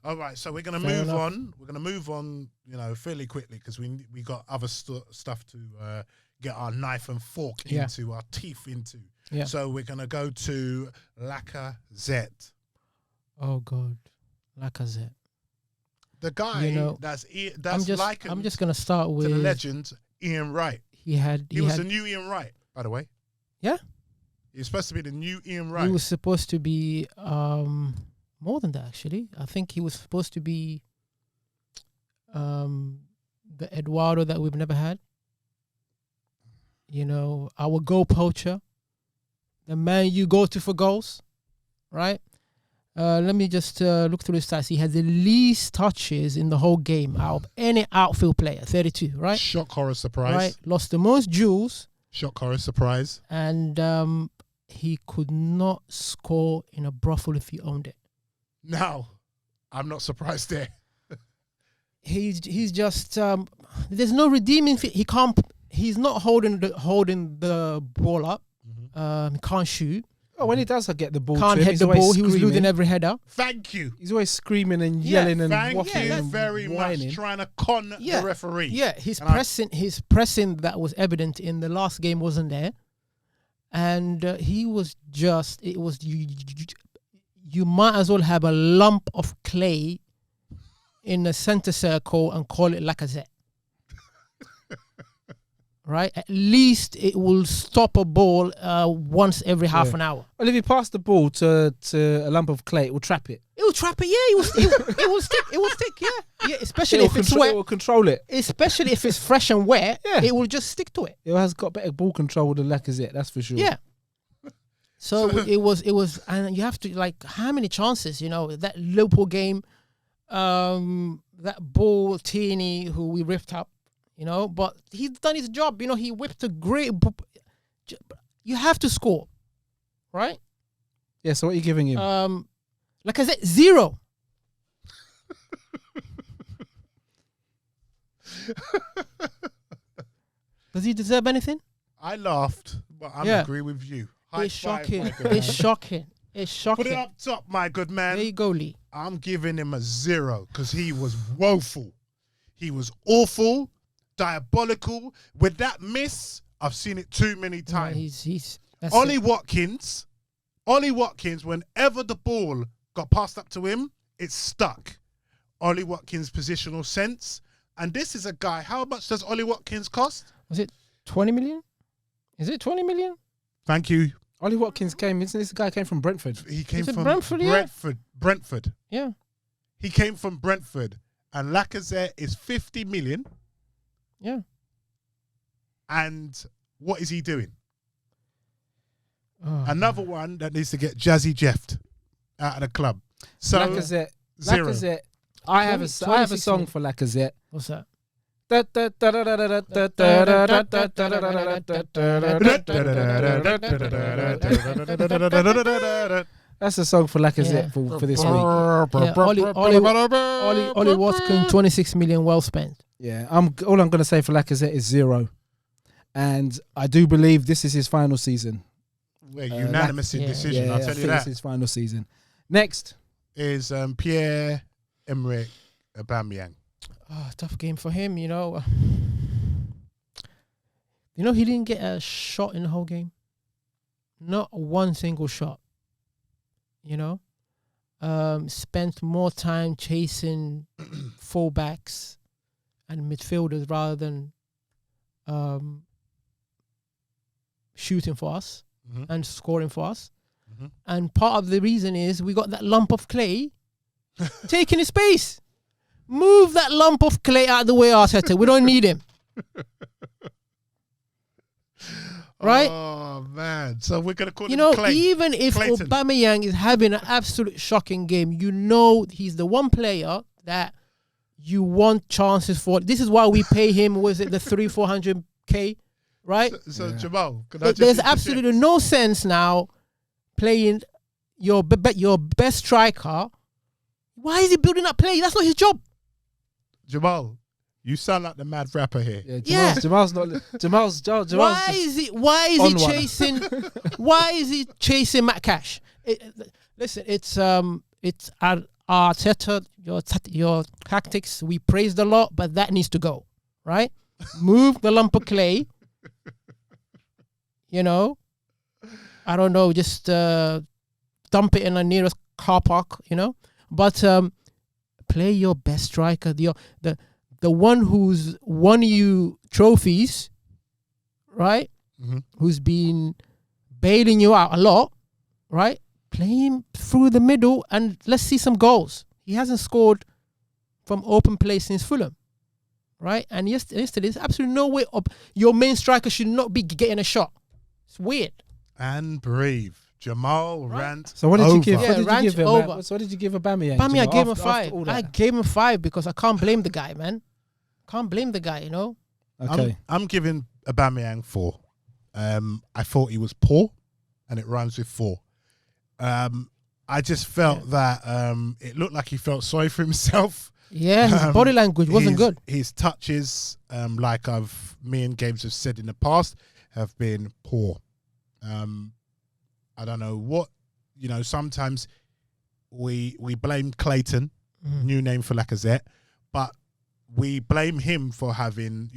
All right, so we're going to move on. We're going to move on, fairly quickly because we got other stuff to get our knife and fork into, our teeth into. Yeah. So we're going to go to Lacazette. Oh, God. Lacazette. The guy that's I'm just going to start with the legend, Ian Wright. He was the new Ian Wright, by the way. Yeah? He was supposed to be the new Ian Wright. He was supposed to be more than that, actually. I think he was supposed to be the Eduardo that we've never had. Our goal poacher. The man you go to for goals, right? Let me just look through his stats. He had the least touches in the whole game out of any outfield player, 32, right? Shock, horror, surprise. Right, lost the most duels. Shock, horror, surprise. And he could not score in a brothel if he owned it. No, I'm not surprised there. He's just there's no redeeming. He can't. He's not holding the ball up. He can't shoot. Oh, when he does get the ball, can't head the ball. He was losing every header. Thank you. He's always screaming and yelling and waffling. and very whining. Much trying to con the referee. Yeah, his pressing that was evident in the last game wasn't there, and he was just. It was you might as well have a lump of clay in the center circle and call it Lacazette. Right? At least it will stop a ball once every half an hour. Well, if you pass the ball to a lump of clay, it will trap it. It will trap it, yeah. It will stick. It will stick, yeah. Yeah, especially if it's wet. It will control it. Especially if it's fresh and wet, it will just stick to it. It has got better ball control than Lacazette, that's for sure. Yeah. So it was, and you have to, how many chances, that Liverpool game, that ball, Tierney, who we ripped up, but he's done his job. He whipped a great. You have to score, right? Yeah. So what are you giving him? Like I said, 0. Does he deserve anything? I laughed, but I agree with you. It's shocking. It's shocking. It's shocking. Put it up top, my good man. There you go, Lee. I'm giving him a 0 because he was woeful. He was awful. Diabolical. With that miss, I've seen it too many times. Ollie Watkins, whenever the ball got passed up to him, it stuck. Ollie Watkins' positional sense. And this is a guy, how much does Ollie Watkins cost? Was it 20 million? Is it 20 million? Thank you. Ollie Watkins this guy came from Brentford. He came from Brentford. Brentford. Yeah. He came from Brentford. And Lacazette is 50 million. Yeah. And what is he doing? Another one that needs to get Jazzy Jeffed out of the club. So Lacazette. 0. Lacazette. I have a song for Lacazette. What's that? That's a song for Lacazette for this week. Yeah, Ollie Watkins, 26 million, well spent. Yeah, all I'm going to say for Lacazette is 0. And I do believe this is his final season. Well, unanimous decision, I'll tell you that. It's his final season. Next is Pierre-Emerick Aubameyang. Tough game for him, he didn't get a shot in the whole game. Not one single shot. Spent more time chasing fullbacks and midfielders rather than shooting for us and scoring for us. Mm-hmm. And part of the reason is we got that lump of clay taking his space. Move that lump of clay out of the way, Arteta. We don't need him. Right? Oh, man. So we're going to call him Clay. Even if Clayton. Aubameyang is having an absolute shocking game, he's the one player that you want chances for. This is why we pay him, was it the 300-400K, right? So Jamal, there's absolutely no sense now playing your best striker. Why is he building up play? That's not his job. Jamal, you sound like the mad rapper here. Jamal's not. Jamal's why is Why is he chasing Matt Cash? Listen, it's Arteta, your tactics, we praised a lot, but that needs to go, right? Move the lump of clay. You know, I don't know, just dump it in the nearest car park, you know. But play your best striker, the one who's won you trophies, right? Mm-hmm. Who's been bailing you out a lot, right? Play him through the middle and let's see some goals. He hasn't scored from open play since Fulham, right? And yesterday, there's absolutely no way up. Your main striker should not be getting a shot. It's weird. And breathe. Jamal rant. So what did over. you give? Yeah, what did you give him? over. So what did you give Aubameyang? Aubameyang, I gave him after 5. all that? I gave him 5 because I can't blame the guy, man. Can't blame the guy, you know. Okay. I'm giving Aubameyang 4. I thought he was poor, and it rhymes with 4. I just felt that it looked like he felt sorry for himself. Yeah, his body language wasn't good. His touches, like me and Gabe have said in the past, have been poor. I don't know what, sometimes we blame Clayton, new name for Lacazette, but we blame him for having,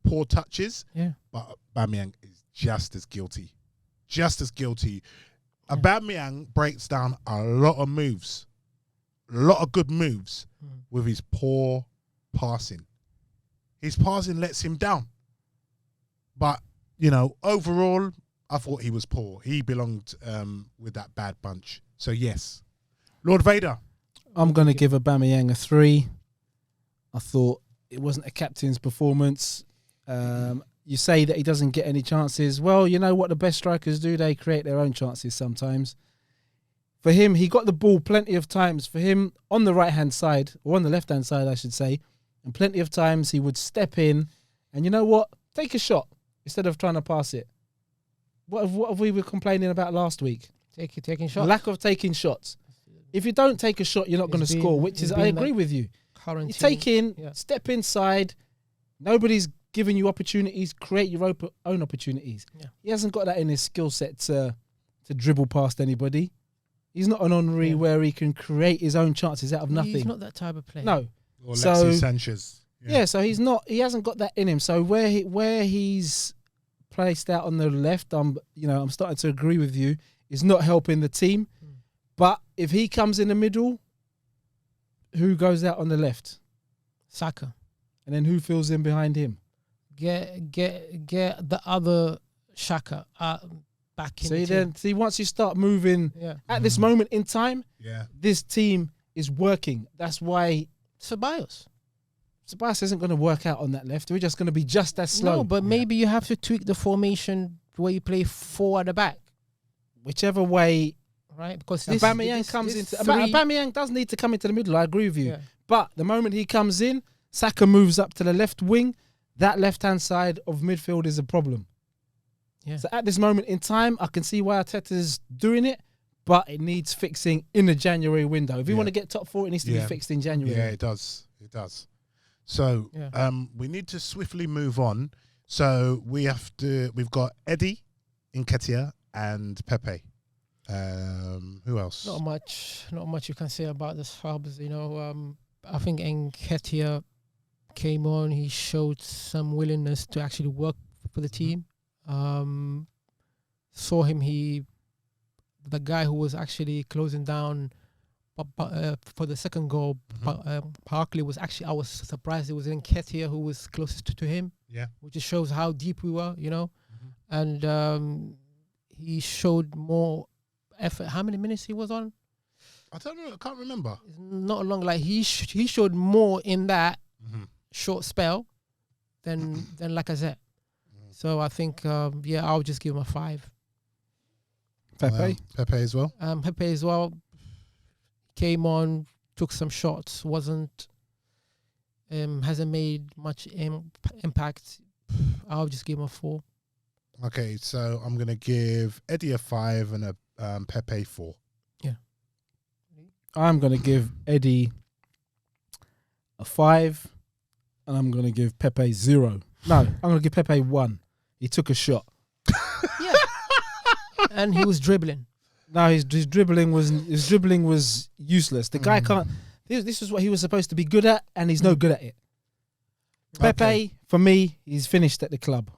poor touches. Yeah. But Aubameyang is just as guilty. Just as guilty. Yeah. Aubameyang breaks down a lot of moves, a lot of good moves with his poor passing. His passing lets him down. But, overall, I thought he was poor. He belonged with that bad bunch. So, yes. Lord Vader. I'm going to give Aubameyang a 3. I thought it wasn't a captain's performance. You say that he doesn't get any chances. Well, you know what the best strikers do? They create their own chances sometimes. For him, he got the ball plenty of times. For him, on the right-hand side, or on the left-hand side, I should say, and plenty of times he would step in and, you know what? Take a shot instead of trying to pass it. What have we were complaining about last week? Taking shots. Lack of taking shots. If you don't take a shot, you're not going to score, which is, I agree with you. You take in, step inside. Nobody's giving you opportunities. Create your own opportunities. Yeah. He hasn't got that in his skill set to dribble past anybody. He's not an Henry where he can create his own chances out of nothing. He's not that type of player. No. Or Alexis Sanchez. Yeah, so he's not. He hasn't got that in him. So where he's placed out on the left, I'm starting to agree with you. Is not helping the team. But if he comes in the middle, who goes out on the left? Saka. And then who fills in behind him? Get the other Shaka back in. See, once you start moving at this moment in time, this team is working. That's why Ceballos isn't going to work out on that left. We're just going to be just as slow. No, but maybe you have to tweak the formation where you play 4 at the back. Whichever way, right? Because Aubameyang does need to come into the middle. I agree with you. Yeah. But the moment he comes in, Saka moves up to the left wing. That left-hand side of midfield is a problem. Yeah. So at this moment in time, I can see why Arteta's doing it, but it needs fixing in the January window. If you want to get top 4, it needs to be fixed in January. Yeah, it does. It does. So we need to swiftly move on. So we've got Eddie, Nketiah, and Pepe. Who else? Not much you can say about the subs. I think Nketiah came on. He showed some willingness to actually work for the team. Saw him. The guy who was actually closing down for the second goal, Barkley was actually. I was surprised it was Nketiah who was closest to him. Yeah, which just shows how deep we were, and he showed more effort. How many minutes he was on? I don't know. I can't remember. It's not long. Like he showed more in that short spell than Lacazette. So I think I'll just give him a 5. Pepe as well. Pepe as well came on, took some shots. Hasn't made much impact. I'll just give him a 4. Okay, so I'm gonna give Eddie a 5 and a Pepe 4. Yeah. I'm gonna give Eddie a 5, and I'm gonna give Pepe 0. No, I'm gonna give Pepe 1. He took a shot. Yeah. And he was dribbling. No, his dribbling was useless. The guy can't. This is what he was supposed to be good at, and he's no good at it. Pepe, for me, he's finished at the club.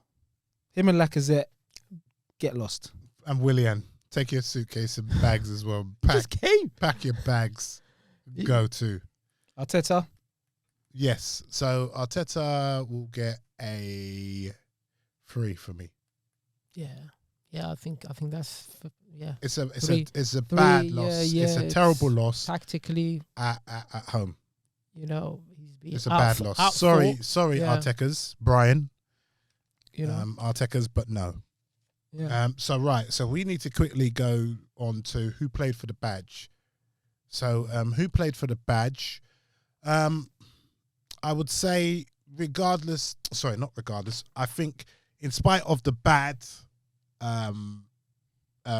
Him and Lacazette get lost. And Willian, take your suitcase and bags as well. Pack your bags. Go to Arteta. Yes, so Arteta will get a 3 for me. Yeah. I think that's It's a bad loss. It's a terrible loss. Tactically at home. You know, it's a bad loss. Sorry, Artekas, Brian. You know, Artekas, but no. Yeah. So we need to quickly go on to who played for the badge. So who played for the badge? I would say not regardless. I think in spite of the bad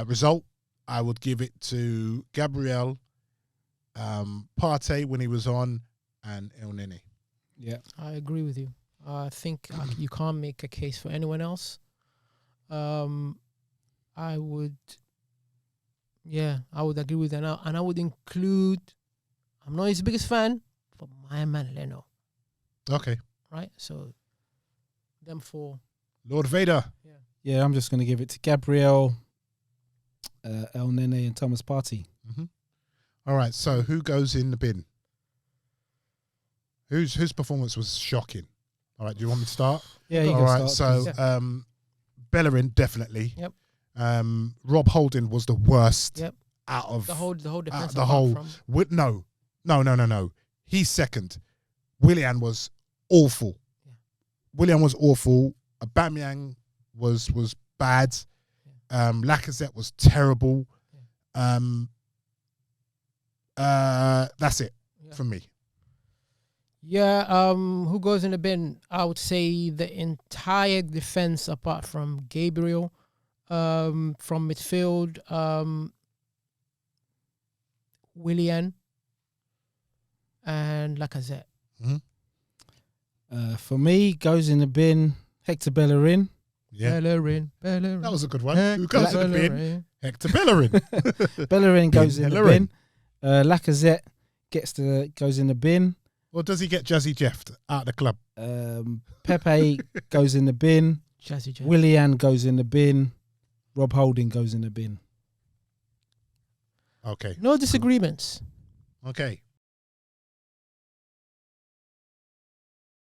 result, I would give it to Gabriel, Partey when he was on, and El Nene. Yeah, I agree with you. I think you can't make a case for anyone else. I would agree with that, and I would include. I'm not his biggest fan, but my man Leno. Okay. Right. So, them four. Lord Vader. Yeah. I'm just going to give it to Gabriel, El Nene, and Thomas Partey. Mm-hmm. All right. So who goes in the bin? Whose performance was shocking? All right. Do you want me to start? Yeah. You all can right. start, so Bellerin definitely. Yep. Rob Holding was the worst. Yep. Out of the whole defense. No. He's second. Willian was awful. Yeah. Willian was awful. Aubameyang was bad. Yeah. Lacazette was terrible. Yeah. That's it for me. Yeah. Who goes in the bin? I would say the entire defense, apart from Gabriel. From midfield, Willian and Lacazette. Mm-hmm. For me, goes in the bin, Hector Bellerin. Yeah. Bellerin. That was a good one. Who goes in the bin? Hector Bellerin. Bellerin goes in the bin. Lacazette goes in the bin. Or does he get Jazzy Jeffed out of the club? Pepe goes in the bin. Jazzy Jeff. Willian goes in the bin. Rob Holding goes in the bin. Okay. No disagreements. Okay.